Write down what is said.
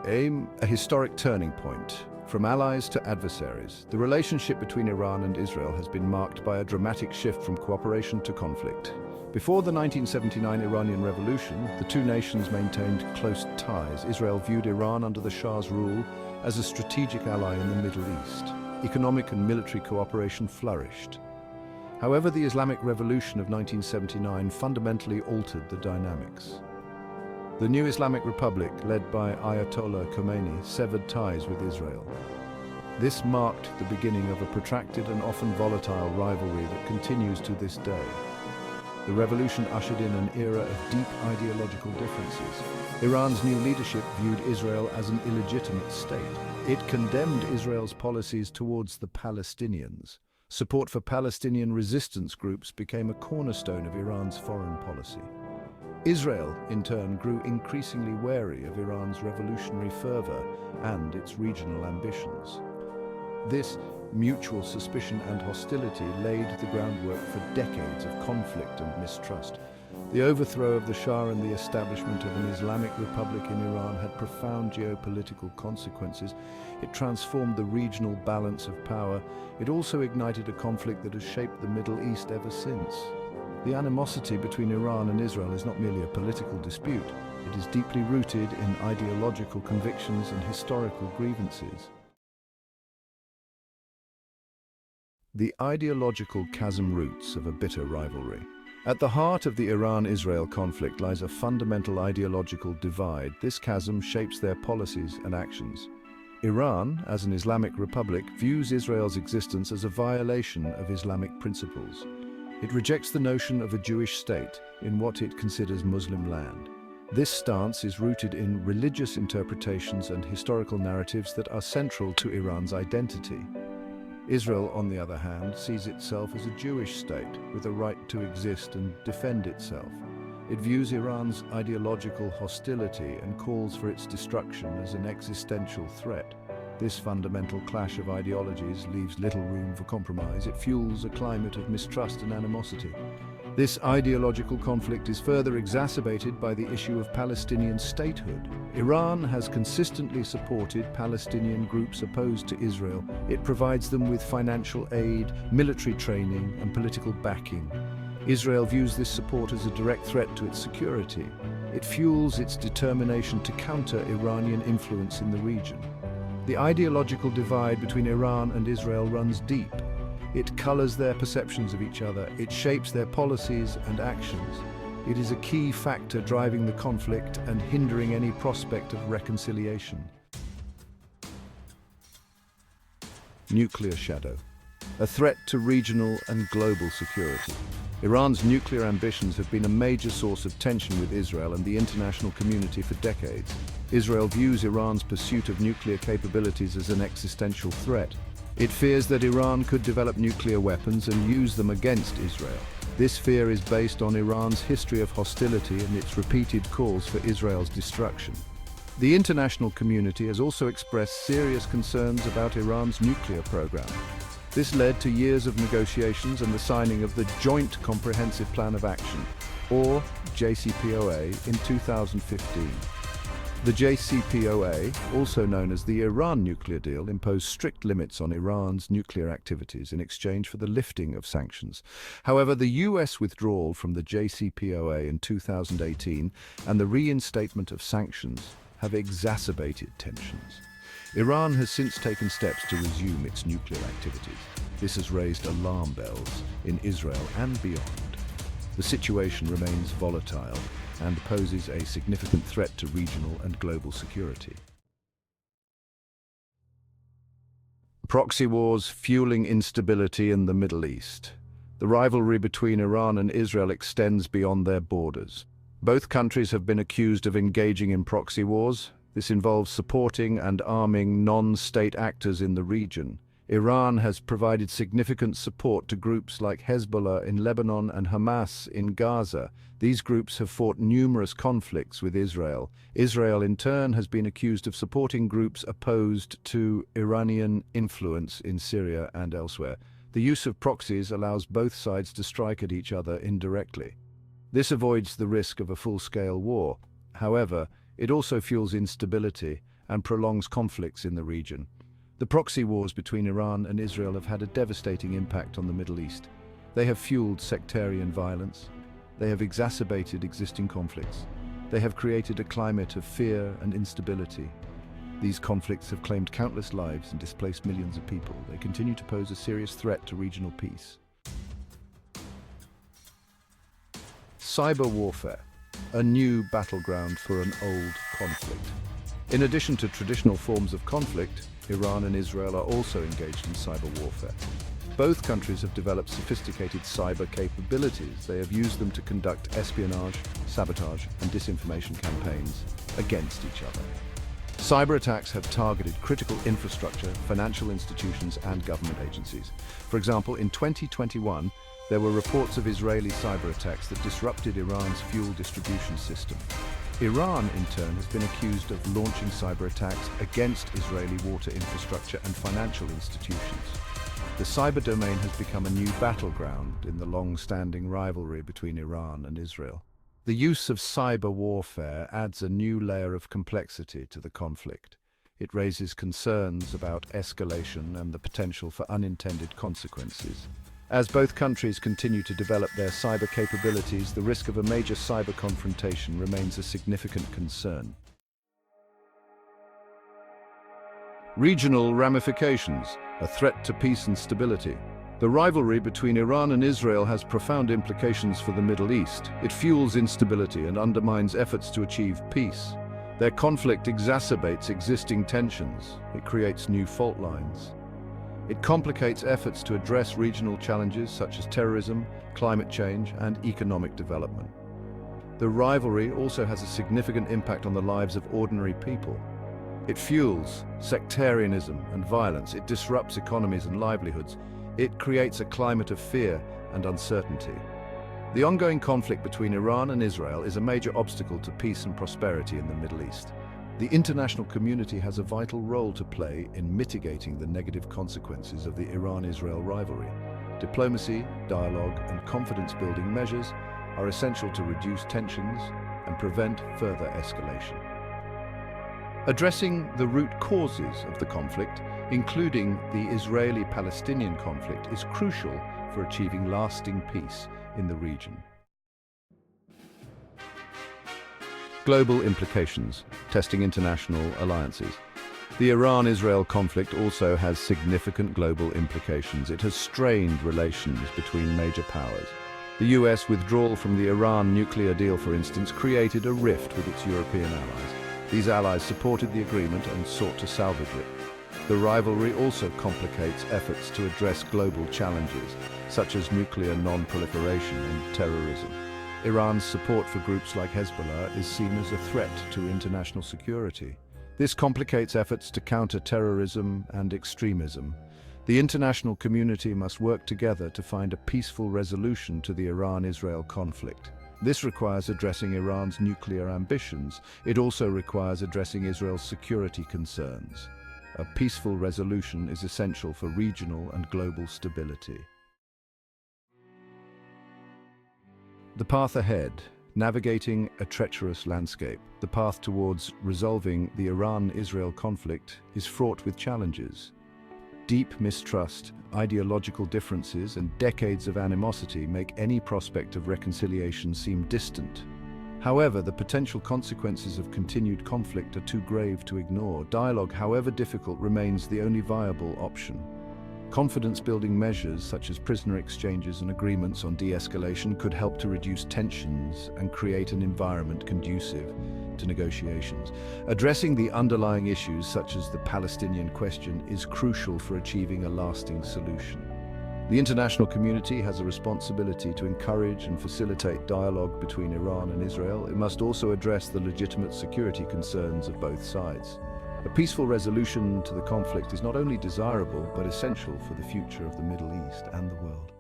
A historic turning point. From allies to adversaries, the relationship between Iran and Israel has been marked by a dramatic shift from cooperation to conflict. Before the 1979 Iranian Revolution, the two nations maintained close ties. Israel viewed Iran under the Shah's rule as a strategic ally in the Middle East. Economic and military cooperation flourished. However, the Islamic Revolution of 1979 fundamentally altered the dynamics. The new Islamic Republic, led by Ayatollah Khomeini, severed ties with Israel. This marked the beginning of a protracted and often volatile rivalry that continues to this day. The revolution ushered in an era of deep ideological differences. Iran's new leadership viewed Israel as an illegitimate state. It condemned Israel's policies towards the Palestinians. Support for Palestinian resistance groups became a cornerstone of Iran's foreign policy. Israel, in turn, grew increasingly wary of Iran's revolutionary fervor and its regional ambitions. This mutual suspicion and hostility laid the groundwork for decades of conflict and mistrust. The overthrow of the Shah and the establishment of an Islamic Republic in Iran had profound geopolitical consequences. It transformed the regional balance of power. It also ignited a conflict that has shaped the Middle East ever since. The animosity between Iran and Israel is not merely a political dispute. It is deeply rooted in ideological convictions and historical grievances. The ideological chasm roots of a bitter rivalry. At the heart of the Iran-Israel conflict lies a fundamental ideological divide. This chasm shapes their policies and actions. Iran, as an Islamic republic, views Israel's existence as a violation of Islamic principles. It rejects the notion of a Jewish state in what it considers Muslim land. This stance is rooted in religious interpretations and historical narratives that are central to Iran's identity. Israel, on the other hand, sees itself as a Jewish state with a right to exist and defend itself. It views Iran's ideological hostility and calls for its destruction as an existential threat. This fundamental clash of ideologies leaves little room for compromise. It fuels a climate of mistrust and animosity. This ideological conflict is further exacerbated by the issue of Palestinian statehood. Iran has consistently supported Palestinian groups opposed to Israel. It provides them with financial aid, military training, and political backing. Israel views this support as a direct threat to its security. It fuels its determination to counter Iranian influence in the region. The ideological divide between Iran and Israel runs deep. It colors their perceptions of each other. It shapes their policies and actions. It is a key factor driving the conflict and hindering any prospect of reconciliation. Nuclear shadow. A threat to regional and global security. Iran's nuclear ambitions have been a major source of tension with Israel and the international community for decades. Israel views Iran's pursuit of nuclear capabilities as an existential threat. It fears that Iran could develop nuclear weapons and use them against Israel. This fear is based on Iran's history of hostility and its repeated calls for Israel's destruction. The international community has also expressed serious concerns about Iran's nuclear program. This led to years of negotiations and the signing of the Joint Comprehensive Plan of Action, or JCPOA, in 2015. The JCPOA, also known as the Iran nuclear deal, imposed strict limits on Iran's nuclear activities in exchange for the lifting of sanctions. However, the US withdrawal from the JCPOA in 2018 and the reinstatement of sanctions have exacerbated tensions. Iran has since taken steps to resume its nuclear activities. This has raised alarm bells in Israel and beyond. The situation remains volatile and poses a significant threat to regional and global security. Proxy wars fueling instability in the Middle East. The rivalry between Iran and Israel extends beyond their borders. Both countries have been accused of engaging in proxy wars. This involves supporting and arming non-state actors in the region. Iran has provided significant support to groups like Hezbollah in Lebanon and Hamas in Gaza. These groups have fought numerous conflicts with Israel. Israel, in turn, has been accused of supporting groups opposed to Iranian influence in Syria and elsewhere. The use of proxies allows both sides to strike at each other indirectly. This avoids the risk of a full-scale war. However, it also fuels instability, and prolongs conflicts in the region. The proxy wars between Iran and Israel have had a devastating impact on the Middle East. They have fueled sectarian violence. They have exacerbated existing conflicts. They have created a climate of fear and instability. These conflicts have claimed countless lives and displaced millions of people. They continue to pose a serious threat to regional peace. Cyber warfare, a new battleground for an old conflict. In addition to traditional forms of conflict, Iran and Israel are also engaged in cyber warfare. Both countries have developed sophisticated cyber capabilities. They have used them to conduct espionage, sabotage, and disinformation campaigns against each other. Cyber attacks have targeted critical infrastructure, financial institutions, and government agencies. For example, in 2021, there were reports of Israeli cyber attacks that disrupted Iran's fuel distribution system. Iran, in turn, has been accused of launching cyber attacks against Israeli water infrastructure and financial institutions. The cyber domain has become a new battleground in the long-standing rivalry between Iran and Israel. The use of cyber warfare adds a new layer of complexity to the conflict. It raises concerns about escalation and the potential for unintended consequences. As both countries continue to develop their cyber capabilities, the risk of a major cyber confrontation remains a significant concern. Regional ramifications, a threat to peace and stability. The rivalry between Iran and Israel has profound implications for the Middle East. It fuels instability and undermines efforts to achieve peace. Their conflict exacerbates existing tensions. It creates new fault lines. It complicates efforts to address regional challenges such as terrorism, climate change, and economic development. The rivalry also has a significant impact on the lives of ordinary people. It fuels sectarianism and violence. It disrupts economies and livelihoods. It creates a climate of fear and uncertainty. The ongoing conflict between Iran and Israel is a major obstacle to peace and prosperity in the Middle East. The international community has a vital role to play in mitigating the negative consequences of the Iran-Israel rivalry. Diplomacy, dialogue, and confidence-building measures are essential to reduce tensions and prevent further escalation. Addressing the root causes of the conflict, including the Israeli-Palestinian conflict, is crucial for achieving lasting peace in the region. Global implications, testing international alliances. The Iran-Israel conflict also has significant global implications. It has strained relations between major powers. The US withdrawal from the Iran nuclear deal, for instance, created a rift with its European allies. These allies supported the agreement and sought to salvage it. The rivalry also complicates efforts to address global challenges, such as nuclear non-proliferation and terrorism. Iran's support for groups like Hezbollah is seen as a threat to international security. This complicates efforts to counter terrorism and extremism. The international community must work together to find a peaceful resolution to the Iran-Israel conflict. This requires addressing Iran's nuclear ambitions. It also requires addressing Israel's security concerns. A peaceful resolution is essential for regional and global stability. The path ahead, navigating a treacherous landscape. The path towards resolving the Iran-Israel conflict is fraught with challenges. Deep mistrust, ideological differences, and decades of animosity make any prospect of reconciliation seem distant. However, the potential consequences of continued conflict are too grave to ignore. Dialogue, however difficult, remains the only viable option. Confidence-building measures such as prisoner exchanges and agreements on de-escalation could help to reduce tensions and create an environment conducive to negotiations. Addressing the underlying issues such as the Palestinian question is crucial for achieving a lasting solution. The international community has a responsibility to encourage and facilitate dialogue between Iran and Israel. It must also address the legitimate security concerns of both sides. A peaceful resolution to the conflict is not only desirable, but essential for the future of the Middle East and the world.